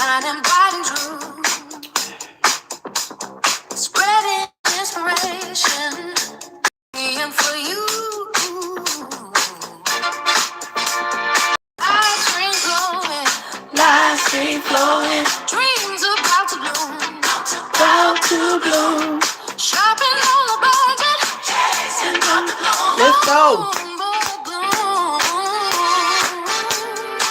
shining bright and true, spreading inspiration. And for you, ice cream glowing, live stream flowing, dreams about to bloom, about to bloom. Shopping on a budget, chasing down the bloom. Let's go.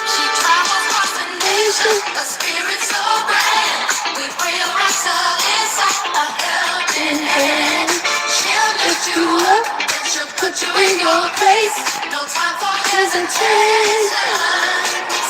She travels across the nation, a spirit so grand. We real excellence, a helping hand. She'll lift you up, and she'll put you in your place. No time for hesitation.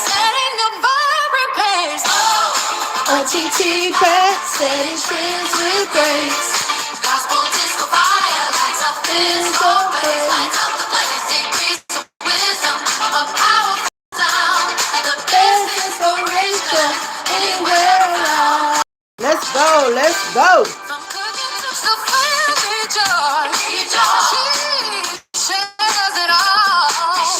Setting a vibrant pace. Oh, OTT back, setting trends with grace. Gospel disco fire lights up physical place. Lights up the place, degrees of wisdom, a powerful sound. The best inspiration anywhere around. Let's go, let's go. From cooking to the family joy. She shares it all.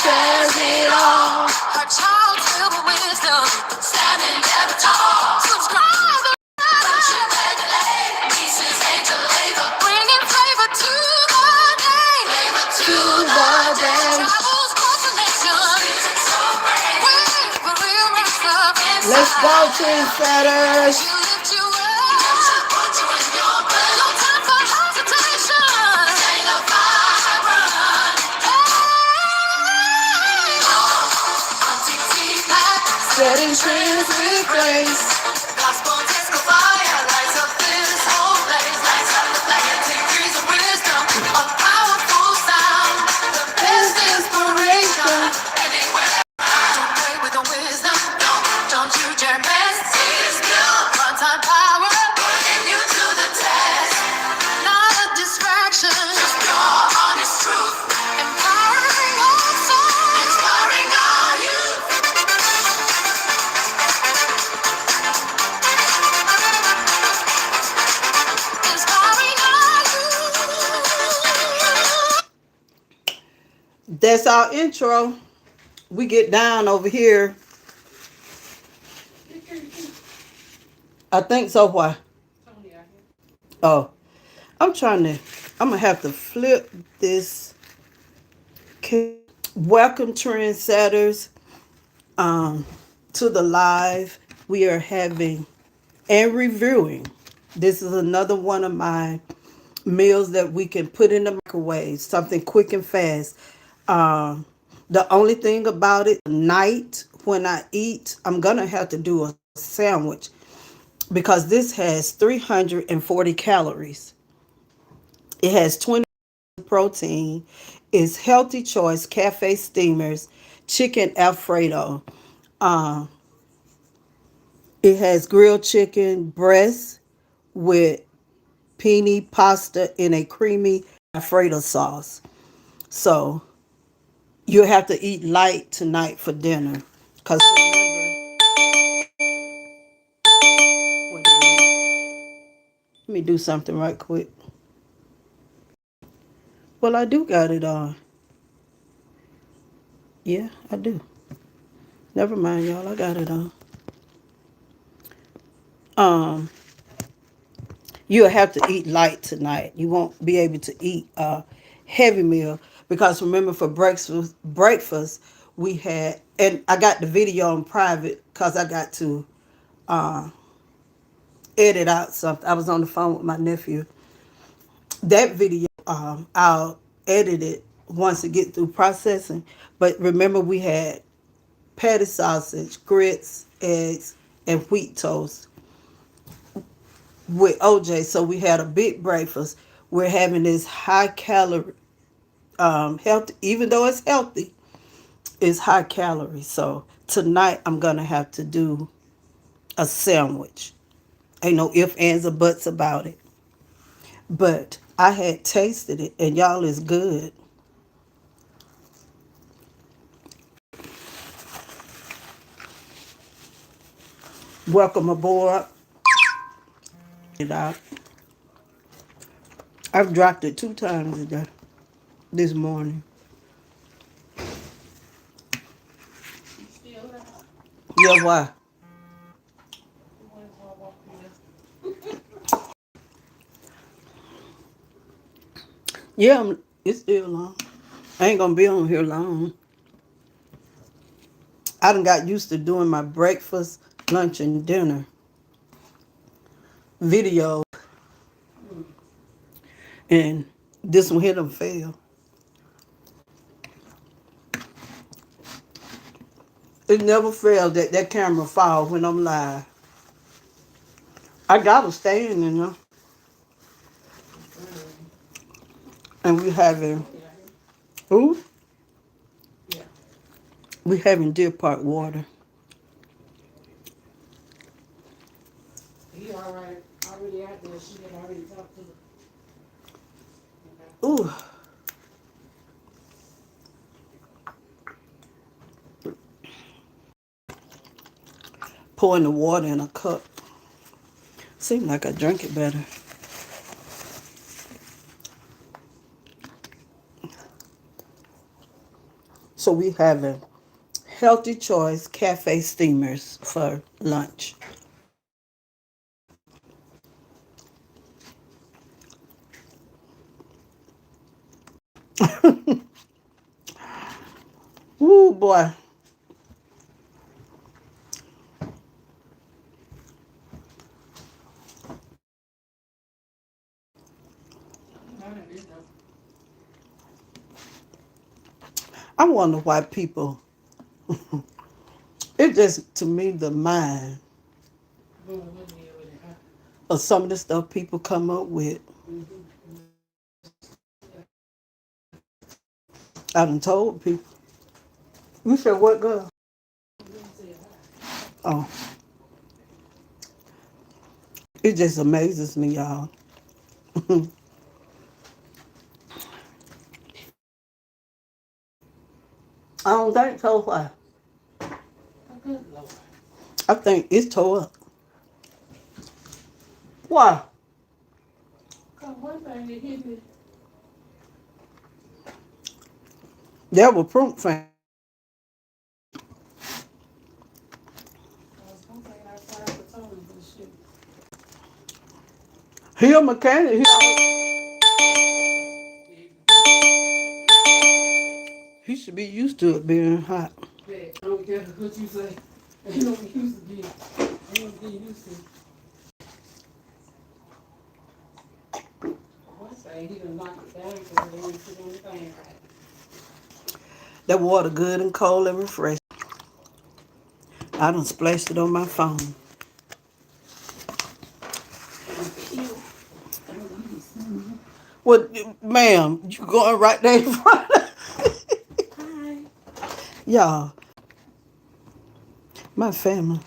Shares it all. Her child filled with wisdom, standing ever tall. Subscribe to pieces made to labor, bringing flavor to the day. Flavor to the day. Travels across the nation. So great. For real rock. Let's go, trendsetters. She'll lift you up. She'll put you in your place. No time for hesitation. Sing a vibrant. Setting trends with grace. Gospel disco fire lights up this whole place. Lights up the flame, degrees of wisdom, a powerful sound. The best inspiration anywhere. Don't play with the wisdom. Don't you dare mess. It's new. One time power, putting you to the test. Not a distraction. Just pure honest truth. Empowering all souls. Inspiring our youth. That's our intro. We get down over here. I think so. Why? Oh, I'm gonna have to flip this. Welcome, trendsetters, to the live we are having and reviewing. This is another one of my meals that we can put in the microwave, something quick and fast. The only thing about it, night when I eat, I'm gonna have to do a sandwich because this has 340 calories. It has 20 protein. It's healthy choice cafe steamers, chicken Alfredo. Uh, it has grilled chicken breast with penne pasta in a creamy Alfredo sauce. So you'll have to eat light tonight for dinner. Cause let me do something right quick. Well, I do got it on. Yeah, I do. Never mind, y'all. I got it on. Um, you'll have to eat light tonight. You won't be able to eat a heavy meal because remember for breakfast we had, and I got the video on private because I got to uh, edit out something. I was on the phone with my nephew. That video, I'll edit it once it get through processing. But remember we had patty sausage, grits, eggs, and wheat toast with OJ. So we had a big breakfast. We're having this high calorie, healthy, even though it's healthy, it's high calorie. So tonight I'm gonna have to do a sandwich. Ain't no ifs, ands, or buts about it. But I had tasted it, and y'all is good. Welcome aboard. It out. I've dropped it 2 times today, this morning. Yeah, why? Yeah, it's still long. I ain't gonna be on here long. I done got used to doing my breakfast, lunch, and dinner video, and this one hit them fail. It never failed that that camera fall when I'm live. I got a stand in there, and we having who? We having Deer Park water. He already out there. She had already talked to the. Ooh, pouring the water in a cup. Seems like I drink it better. So we having Healthy Choice Cafe Steamers for lunch. Ooh boy. I wonder why people, it just, to me, the mind of some of the stuff people come up with. I done told people. You said what, girl? Oh, it just amazes me, y'all. I don't think so. Why? Good Lord. I think it's tore up. Why? Cause one thing that hit me, That was proof fan. I was gonna take outside the tunnel and shit. He a mechanic. He should be used to it being hot. Bet. I don't care what you say. Ain't no used to be. Ain't no getting used to. One thing he done knocked it down because they ain't put on the thing right. That water good and cold and refreshing. I done splashed it on my phone. Well, ma'am, you going right there in front of Hi. y'all. My family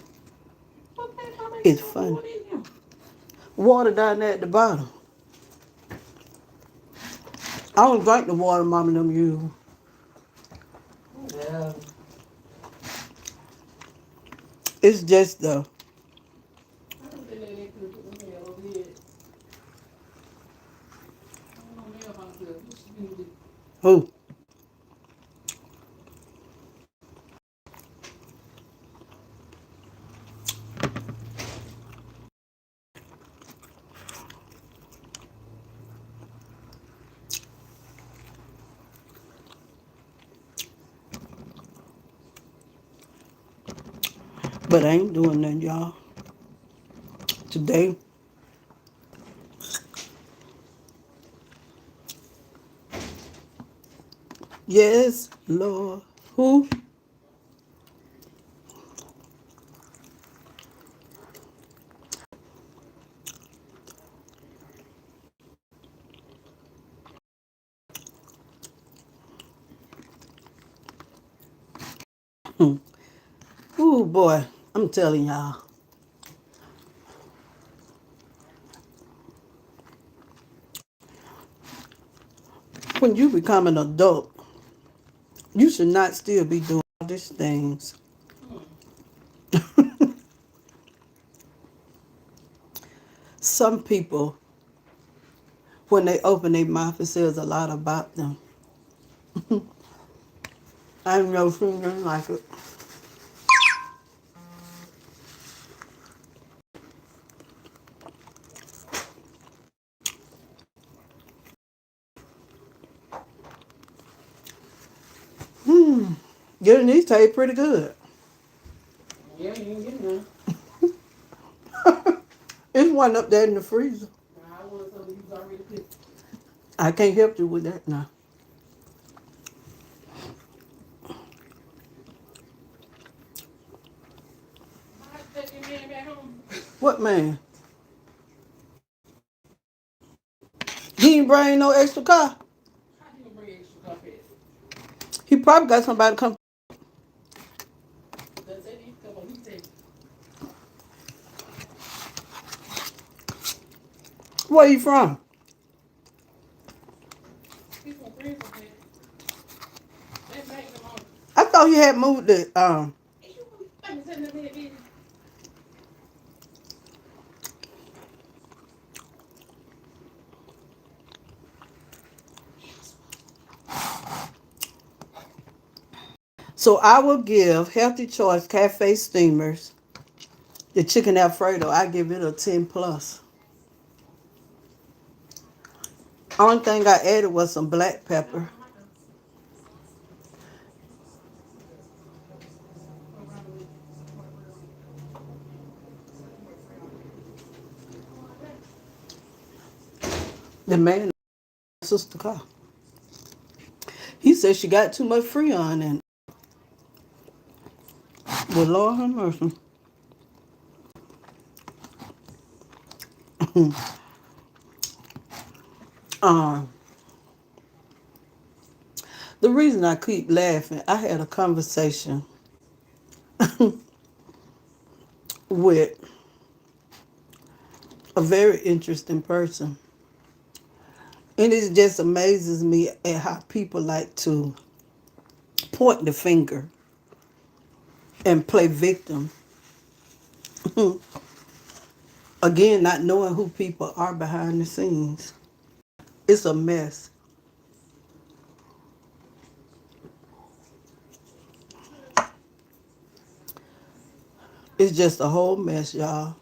What the hell they is got funny. water in here? Water down there at the bottom. I don't drink the water mama and them use. Well, It's just the I don't think they could put them hell over here. I don't know mailbox here. What she been with? who. But I ain't doing nothing, y'all. Today, yes, Lord. Who? Ooh, boy. I'm telling y'all. When you become an adult, you should not still be doing all these things. Some people, when they open their mouth, it says a lot about them. I ain't never seen nothing like it. Getting these taste pretty good. Yeah, you ain't getting none. It's one up there in the freezer. Nah, I want something you was already cooking. I can't help you with that now. I take your man back home. What man? He ain't bring no extra car. How you gonna bring extra coffee? He probably got somebody to come. Does that need to come on? He take Where you from? he's gonna bring some things. That make them on. I thought he had moved it. Is you fucking sending them in again? So I will give Healthy Choice Cafe Steamers the chicken Alfredo. I give it a 10 plus. Only thing I added was some black pepper. The man, sister car. He said she got too much Freon in it. Well, Lord have mercy. um, the reason I keep laughing, I had a conversation with a very interesting person. And it just amazes me at how people like to point the finger and play victim. Again, not knowing who people are behind the scenes. It's a mess. It's just a whole mess, y'all.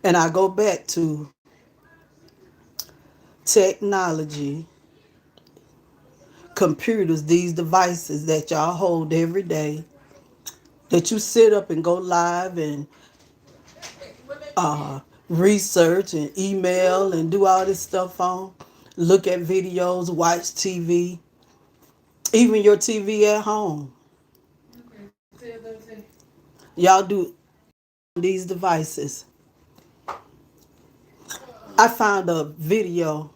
And I go back to technology, computers, these devices that y'all hold every day, that you sit up and go live and research and email and do all this stuff on, look at videos, watch TV, even your TV at home. Okay, say that thing. Y'all do these devices. I found a video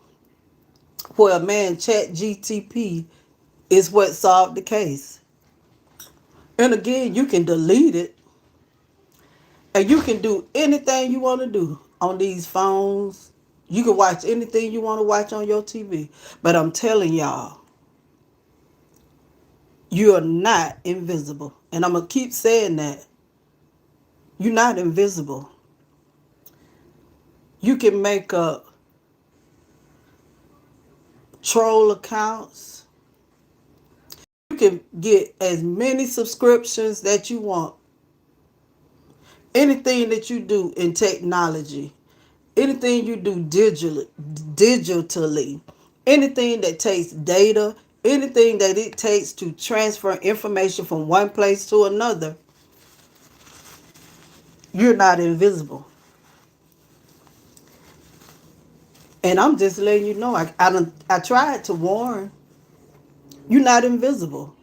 where a man chat GTP is what solved the case. And again, you can delete it and you can do anything you want to do on these phones. You can watch anything you want to watch on your TV. But I'm telling y'all, you are not invisible. And I'm going to keep saying that. You're not invisible. You can make up troll accounts. You can get as many subscriptions that you want. Anything that you do in technology, anything you do digitally, anything that takes data, anything that it takes to transfer information from one place to another, you're not invisible. And I'm just letting you know, I tried to warn, you're not invisible.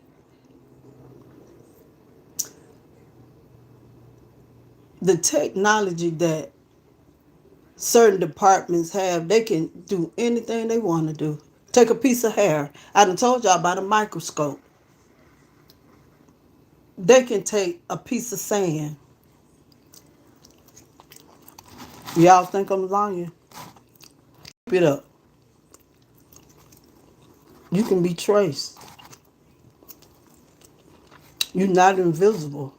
The technology that certain departments have, they can do anything they want to do. Take a piece of hair. I done told y'all about a microscope. They can take a piece of sand. Y'all think I'm lying? Keep it up. You can be traced. You're not invisible.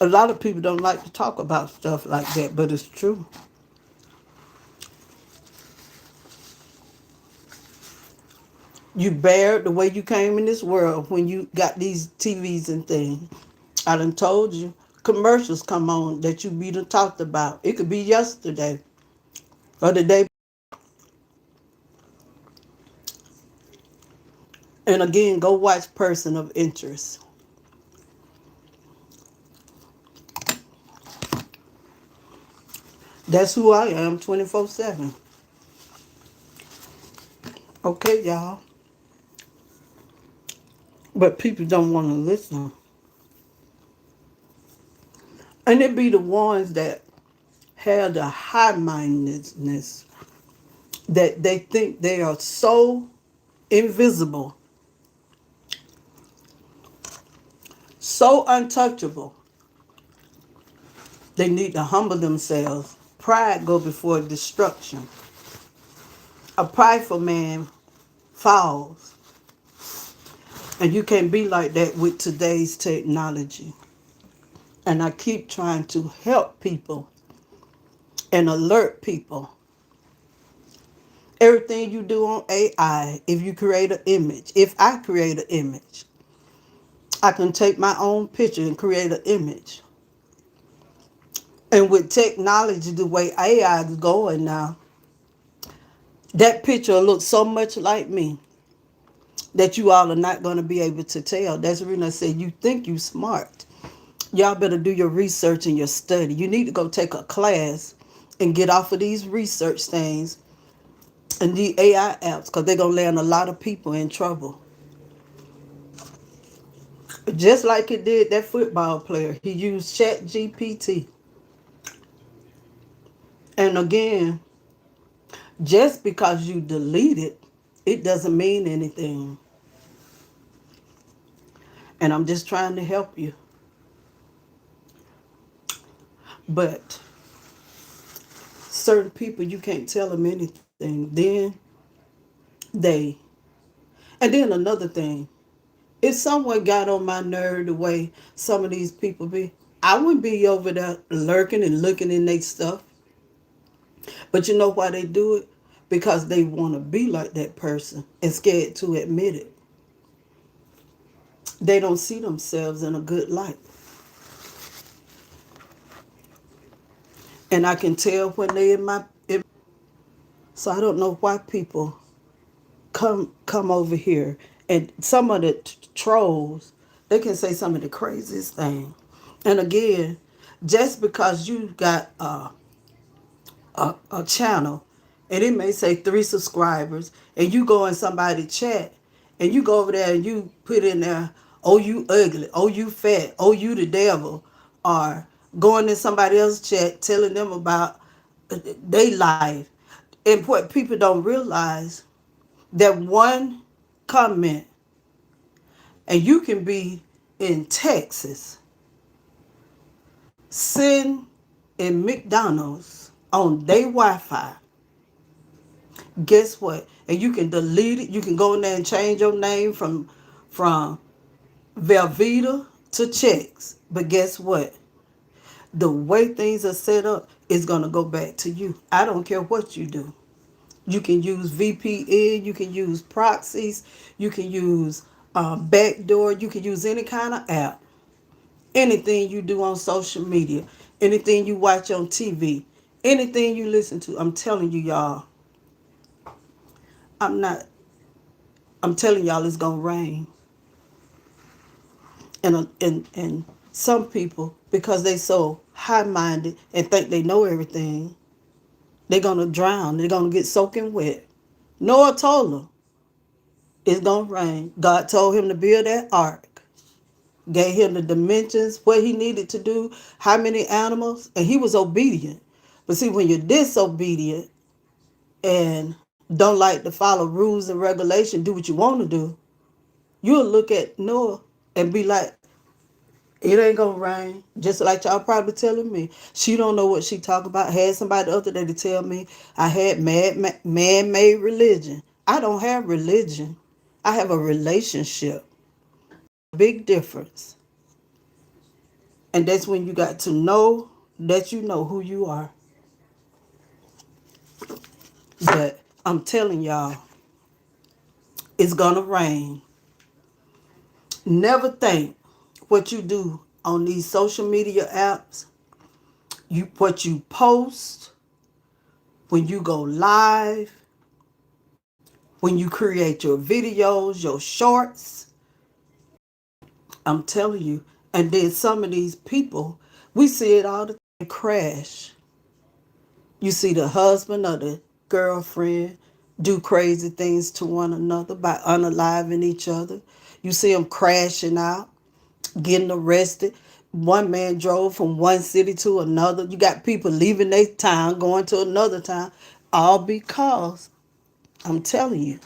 A lot of people don't like to talk about stuff like that, but it's true. You bear the way you came in this world when you got these TVs and things. I done told you. Commercials come on that you be done talked about. It could be yesterday or the day. And again, go watch Person of Interest. That's who I am 24/7. Okay, y'all. But people don't want to listen. And it be the ones that have the high mindedness that they think they are so invisible, so untouchable. They need to humble themselves. Pride go before destruction. A prideful man falls. And you can't be like that with today's technology. And I keep trying to help people and alert people. Everything you do on AI, if you create an image, if I create an image, I can take my own picture and create an image. And with technology, the way AI is going now, that picture looks so much like me that you all are not going to be able to tell. That's the reason I say you think you smart. Y'all better do your research and your study. You need to go take a class and get off of these research things and the AI apps because they're going to land a lot of people in trouble. Just like it did that football player. He used Chat GPT. And again, just because you delete it, it doesn't mean anything. And I'm just trying to help you. But certain people, you can't tell them anything. Then they. And then another thing, if someone got on my nerve the way some of these people be, I wouldn't be over there lurking and looking in their stuff. But you know why they do it? Because they want to be like that person and scared to admit it. They don't see themselves in a good light. And I can tell when they in. So I don't know why people come over here and some of the trolls, they can say some of the craziest thing. And again, just because you got a channel and it may say 3 subscribers and you go in somebody's chat and you go over there and you put in there, oh you ugly, oh you fat, oh you the devil, or going in somebody else's chat telling them about their life. And what people don't realize, that one comment and you can be in Texas sitting in McDonald's on their Wi-Fi. Guess what? And you can delete it. You can go in there and change your name from Velveeta to Chex. But guess what? The way things are set up is gonna go back to you. I don't care what you do. You can use VPN. You can use proxies. You can use backdoor. You can use any kind of app. Anything you do on social media, anything you watch on TV, anything you listen to. I'm telling you, y'all. I'm not. I'm telling y'all, it's gonna rain. And some people, because they so high minded and think they know everything, they're gonna drown. They're gonna get soaking wet. Noah told them it's gonna rain. God told him to build that ark. Gave him the dimensions, what he needed to do, how many animals, and he was obedient. But see, when you're disobedient and don't like to follow rules and regulations, do what you want to do, you'll look at Noah and be like, it ain't gonna rain. Just like y'all probably telling me. She don't know what she talk about. Had somebody the other day to tell me I had man-made religion. I don't have religion. I have a relationship. Big difference. And that's when you got to know that you know who you are. But I'm telling y'all, it's gonna rain. Never think what you do on these social media apps, what you post, when you go live, When you create your videos, your shorts, I'm telling you. And then some of these people, we see it all the time, crash. You see the husband or the girlfriend do crazy things to one another by unaliving each other. You see them crashing out, getting arrested. One man drove from one city to another. You got people leaving their town, going to another town, all because, I'm telling you,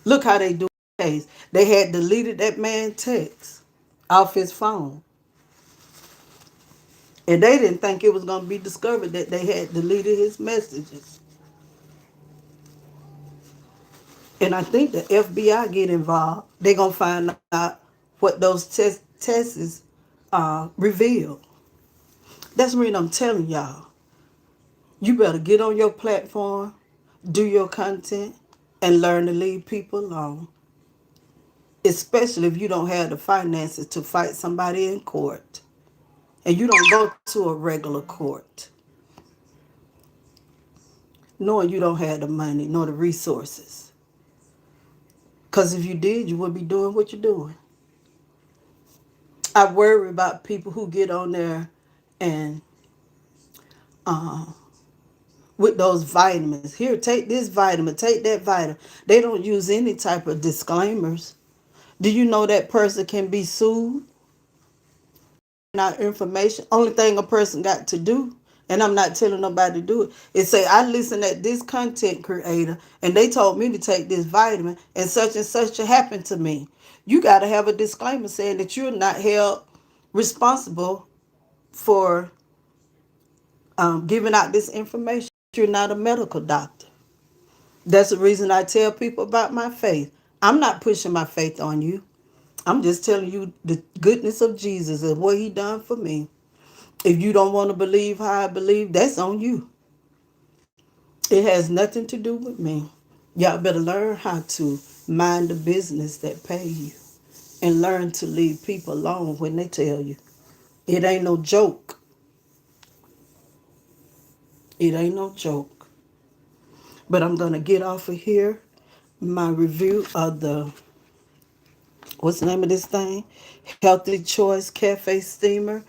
look how they do the case. They had deleted that man's text off his phone. And they didn't think it was going to be discovered that they had deleted his messages. And I think the FBI get involved. They're going to find out what those tests reveal. That's the reason I'm telling y'all. You better get on your platform, do your content, and learn to leave people alone. Especially if you don't have the finances to fight somebody in court. And you don't go to a regular court. Knowing you don't have the money nor the resources. Because if you did, you wouldn't be doing what you're doing. I worry about people who get on there and with those vitamins. Here, take this vitamin, take that vitamin. They don't use any type of disclaimers. Do you know that person can be sued? Not information. Only thing a person got to do, and I'm not telling nobody to do it, is say, I listened at this content creator and they told me to take this vitamin and such happened to me. You got to have a disclaimer saying that you're not held responsible for giving out this information. You're not a medical doctor. That's the reason I tell people about my faith. I'm not pushing my faith on you. I'm just telling you the goodness of Jesus and what he done for me. If you don't want to believe how I believe, that's on you. It has nothing to do with me. Y'all better learn how to mind the business that pay you and learn to leave people alone when they tell you. It ain't no joke. It ain't no joke. But I'm going to get off of here. My review of the, what's the name of this thing? Healthy Choice Cafe Steamer.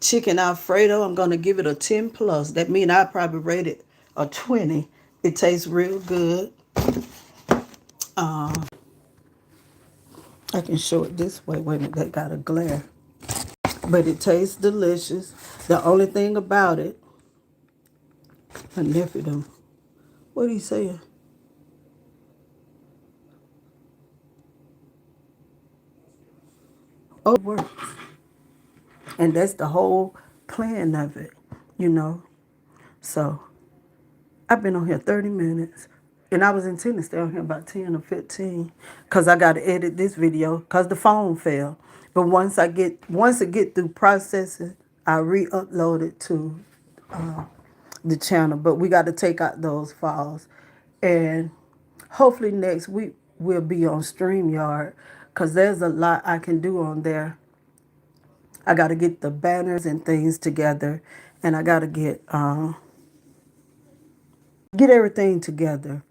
Chicken Alfredo, I'm going to give it a 10 plus. That means I probably rate it a 20. It tastes real good. I can show it this way. Wait a minute, they got a glare. But it tastes delicious. The only thing about it, my nephew them, what are you saying? Oh, it works. And that's the whole plan of it, you know. So I've been on here 30 minutes. And I was intending to stay on here about 10 or 15 because I got to edit this video because the phone fell. But once it get through processing, I re-upload it to the channel. But we got to take out those files. And hopefully next week we'll be on StreamYard because there's a lot I can do on there. I got to get the banners and things together. And I got to get everything together.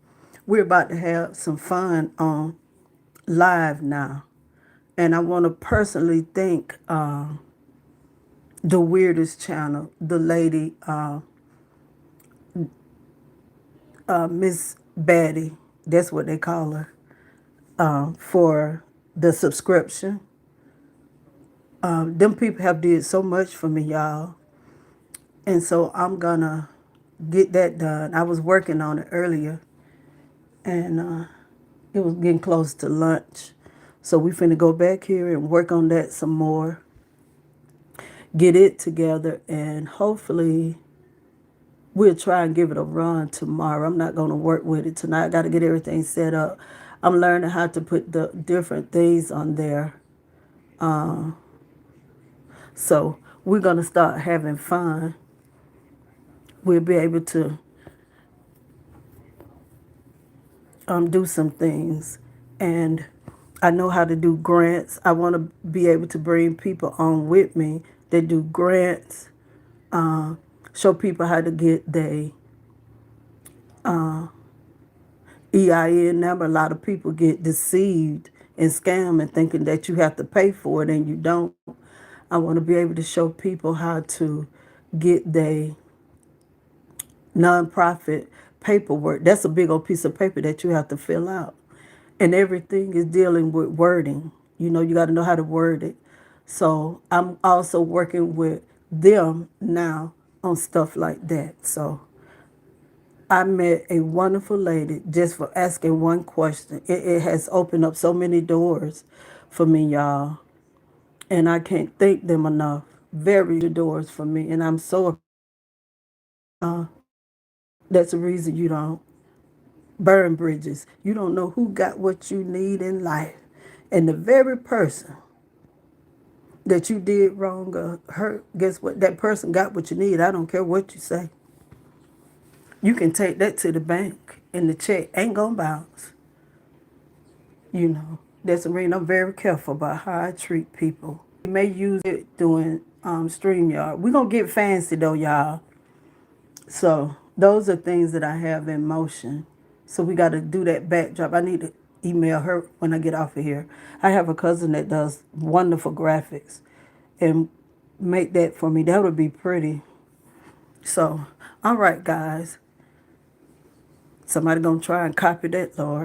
We're about to have some fun on live now. And I want to personally thank the weirdest channel, the lady, Miss Batty, that's what they call her, for the subscription. Them people have did so much for me, y'all. And so I'm going to get that done. I was working on it earlier, and it was getting close to lunch. So we finna go back here and work on that some more, get it together, and hopefully we'll try and give it a run tomorrow. I'm not going to work with it tonight. I got to get everything set up. I'm learning how to put the different things on there. So we're going to start having fun. We'll be able to do some things. And I know how to do grants. I want to be able to bring people on with me that do grants, show people how to get EIN number. A lot of people get deceived and scammed and thinking that you have to pay for it and you don't. I want to be able to show people how to get their nonprofit paperwork. That's a big old piece of paper that you have to fill out. And everything is dealing with wording. You know, you got to know how to word it. So I'm also working with them now on stuff like that. So I met a wonderful lady just for asking one question. It has opened up so many doors for me, y'all. And I can't thank them enough. Very doors for me. And I'm so, that's the reason you don't burn bridges. You don't know who got what you need in life. And the very person that you did wrong or hurt, guess what? That person got what you need. I don't care what you say. You can take that to the bank and the check ain't gonna bounce. You know, that's the reason I'm very careful about how I treat people. We may use it doing StreamYard. We're gonna get fancy though, y'all. So those are things that I have in motion. So we got to do that backdrop. I need to email her when I get off of here. I have a cousin that does wonderful graphics and make that for me. That would be pretty. So, all right, guys. Somebody gonna try and copy that, Lord.